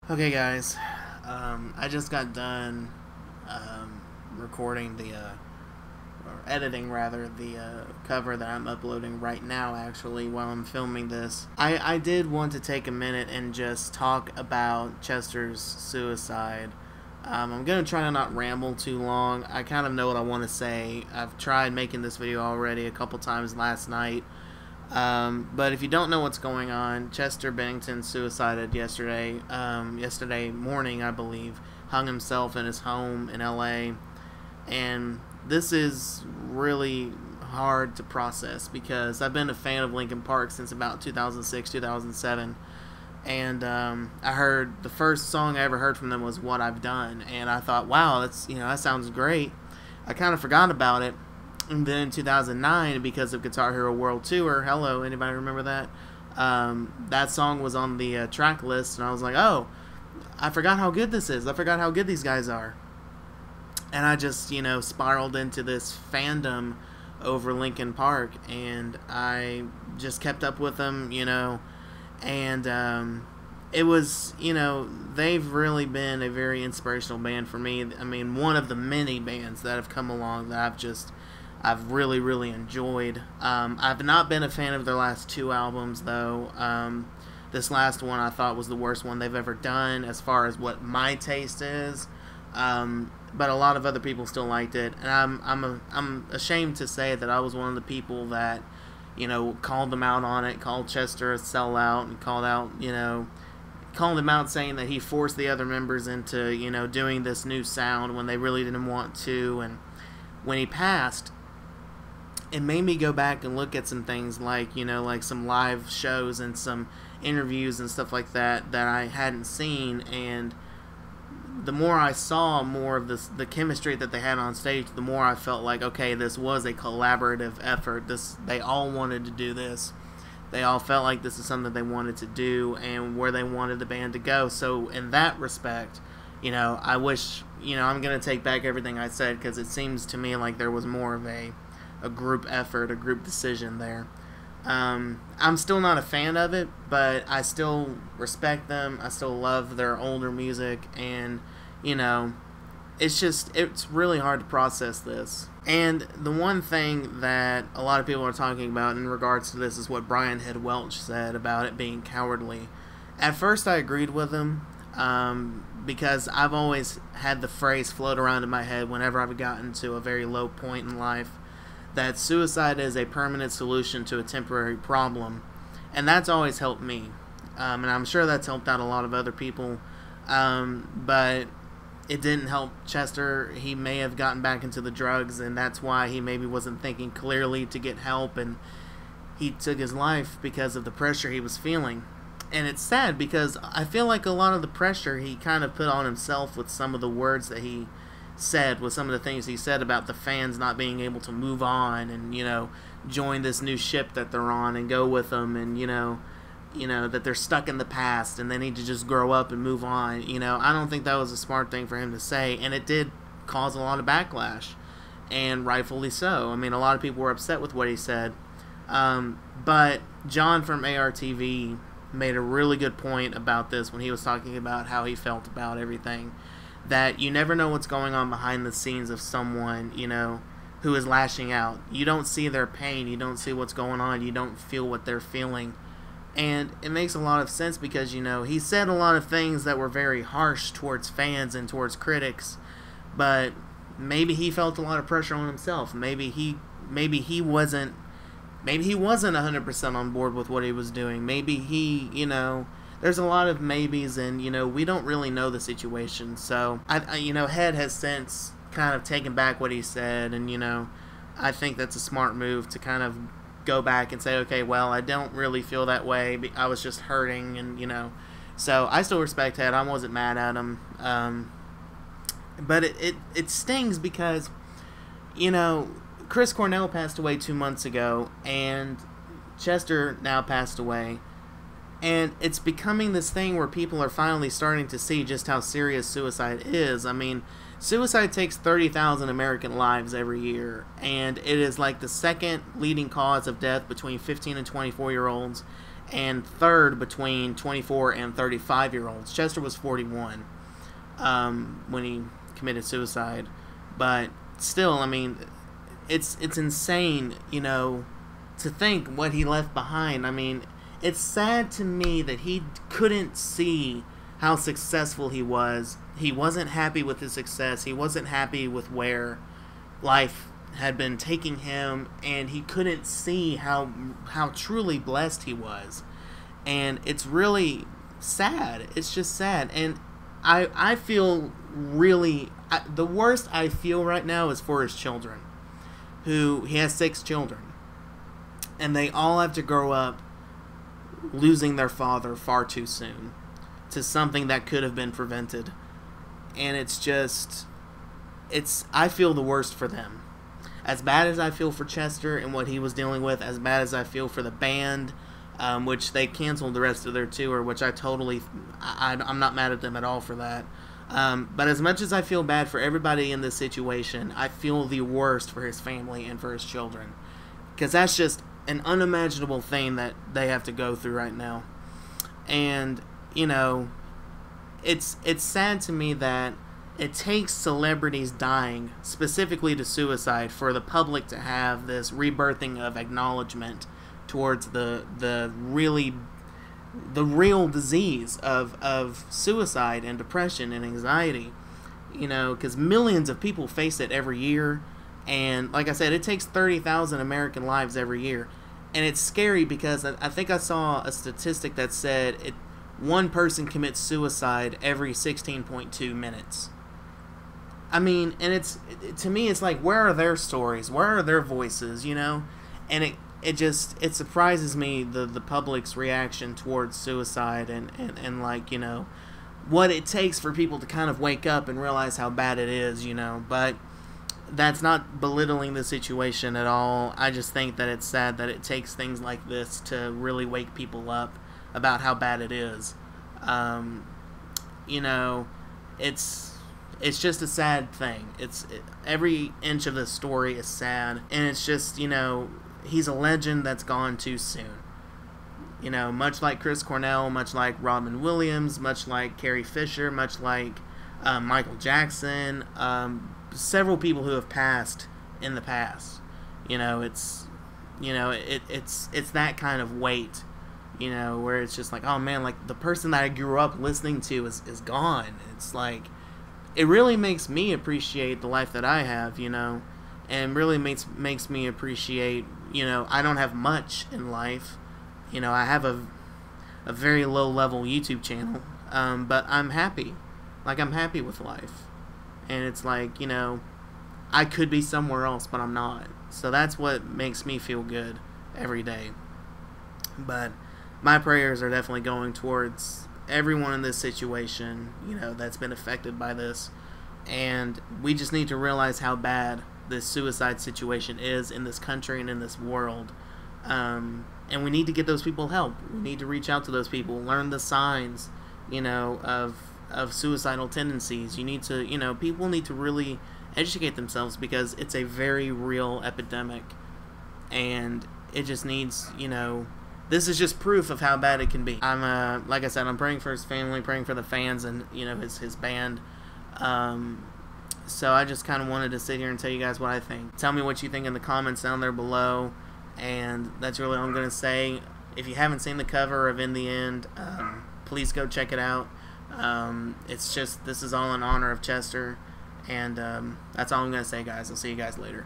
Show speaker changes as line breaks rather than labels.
Okay, guys, I just got done recording or editing rather, the cover that I'm uploading right now, actually, while I'm filming this. I did want to take a minute and just talk about Chester's suicide. I'm going to try to not ramble too long. I kind of know what I want to say. I've tried making this video already a couple times last night. But if you don't know what's going on, Chester Bennington suicided yesterday morning, I believe. Hung himself in his home in LA. And this is really hard to process because I've been a fan of Linkin Park since about 2006, 2007. And I heard the first song I ever heard from them was What I've Done. And I thought, wow, that sounds great. I kind of forgot about it. And then in 2009, because of Guitar Hero World Tour, hello, anybody remember that? That song was on the track list, and I was like, oh, I forgot how good this is. I forgot how good these guys are. And I just, spiraled into this fandom over Linkin Park, and I just kept up with them, and it was, they've really been a very inspirational band for me. I mean, one of the many bands that have come along that I've really, really enjoyed. I've not been a fan of their last two albums, though. This last one I thought was the worst one they've ever done as far as what my taste is. But a lot of other people still liked it. And I'm ashamed to say that I was one of the people that, called them out on it, called Chester a sellout, and called him out saying that he forced the other members into, doing this new sound when they really didn't want to. And when he passed, it made me go back and look at some things like some live shows and some interviews and stuff like that I hadn't seen. And the more I saw more of the chemistry that they had on stage, the more I felt like, okay, this was a collaborative effort. They all wanted to do this. They all felt like this is something they wanted to do and where they wanted the band to go. So in that respect, I wish, I'm going to take back everything I said, because it seems to me like there was more of a group effort, a group decision there. I'm still not a fan of it, but I still respect them. I still love their older music, and, it's really hard to process this. And the one thing that a lot of people are talking about in regards to this is what Brian Head Welch said about it being cowardly. At first I agreed with him, because I've always had the phrase float around in my head whenever I've gotten to a very low point in life, that suicide is a permanent solution to a temporary problem. And that's always helped me. And I'm sure that's helped out a lot of other people. But it didn't help Chester. He may have gotten back into the drugs, and that's why he maybe wasn't thinking clearly to get help, and he took his life because of the pressure he was feeling. And it's sad because I feel like a lot of the pressure he kind of put on himself with some of the words that he said, with some of the things he said about the fans not being able to move on and, join this new ship that they're on and go with them, and, that they're stuck in the past and they need to just grow up and move on. I don't think that was a smart thing for him to say, and it did cause a lot of backlash, and rightfully so. I mean, a lot of people were upset with what he said. But John from ARTV made a really good point about this when he was talking about how he felt about everything. That you never know what's going on behind the scenes of someone, who is lashing out. You don't see their pain. You don't see what's going on. You don't feel what they're feeling. And it makes a lot of sense because, he said a lot of things that were very harsh towards fans and towards critics. But maybe he felt a lot of pressure on himself. Maybe he wasn't 100% on board with what he was doing. Maybe he, there's a lot of maybes, and, we don't really know the situation. So, Head has since kind of taken back what he said, and, I think that's a smart move to kind of go back and say, okay, well, I don't really feel that way. I was just hurting, and, So, I still respect Head. I wasn't mad at him. But it stings because, Chris Cornell passed away 2 months ago, and Chester now passed away. And it's becoming this thing where people are finally starting to see just how serious suicide is. I mean, suicide takes 30,000 American lives every year, and it is like the second leading cause of death between 15 and 24-year-olds. and third between 24 and 35-year-olds. Chester was 41 when he committed suicide, but still, I mean, it's insane, you know, to think what he left behind. I mean, it's sad to me that he couldn't see how successful he was. He wasn't happy with his success. He wasn't happy with where life had been taking him, and he couldn't see how truly blessed he was. And it's really sad. It's just sad. And I feel really, the worst I feel right now is for his children. He has 6 children, and they all have to grow up losing their father far too soon to something that could have been prevented. And it's just, I feel the worst for them. As bad as I feel for Chester and what he was dealing with, as bad as I feel for the band, which they canceled the rest of their tour, which I'm not mad at them at all for that. But as much as I feel bad for everybody in this situation, I feel the worst for his family and for his children. Because that's just an unimaginable thing that they have to go through right now. And, you know, it's sad to me that it takes celebrities dying, specifically to suicide, for the public to have this rebirthing of acknowledgement towards the real disease of suicide and depression and anxiety. You know, because millions of people face it every year. And like I said, it takes 30,000 American lives every year. And it's scary because I think I saw a statistic that said one person commits suicide every 16.2 minutes. I mean, and to me, it's like, where are their stories? Where are their voices, you know? And it surprises me, the public's reaction towards suicide and like, you know, what it takes for people to kind of wake up and realize how bad it is, you know. But that's not belittling the situation at all. I just think that it's sad that it takes things like this to really wake people up about how bad it is. You know, it's just a sad thing. Every inch of the story is sad, and it's just, you know, he's a legend that's gone too soon. You know, much like Chris Cornell, much like Robin Williams, much like Carrie Fisher, much like Michael Jackson, several people who have passed in the past. You know, it's that kind of weight, you know, where it's just like, oh man, like the person that I grew up listening to is gone. It's like, it really makes me appreciate the life that I have, you know, and really makes me appreciate, you know, I don't have much in life. You know, I have a very low level YouTube channel, but I'm happy. Like, I'm happy with life. And it's like, you know, I could be somewhere else, but I'm not. So that's what makes me feel good every day. But my prayers are definitely going towards everyone in this situation, you know, that's been affected by this. And we just need to realize how bad this suicide situation is in this country and in this world. And we need to get those people help. We need to reach out to those people, learn the signs, you know, of suicidal tendencies. You need to, you know, people need to really educate themselves, because it's a very real epidemic. And it just needs, you know, this is just proof of how bad it can be. I'm, like I said, I'm praying for his family, praying for the fans and, you know, his band. So I just kind of wanted to sit here and tell you guys what I think. Tell me what you think in the comments down there below. And that's really all I'm going to say. If you haven't seen the cover of In the End, please go check it out. It's just, this is all in honor of Chester. And that's all I'm going to say, guys. I'll see you guys later.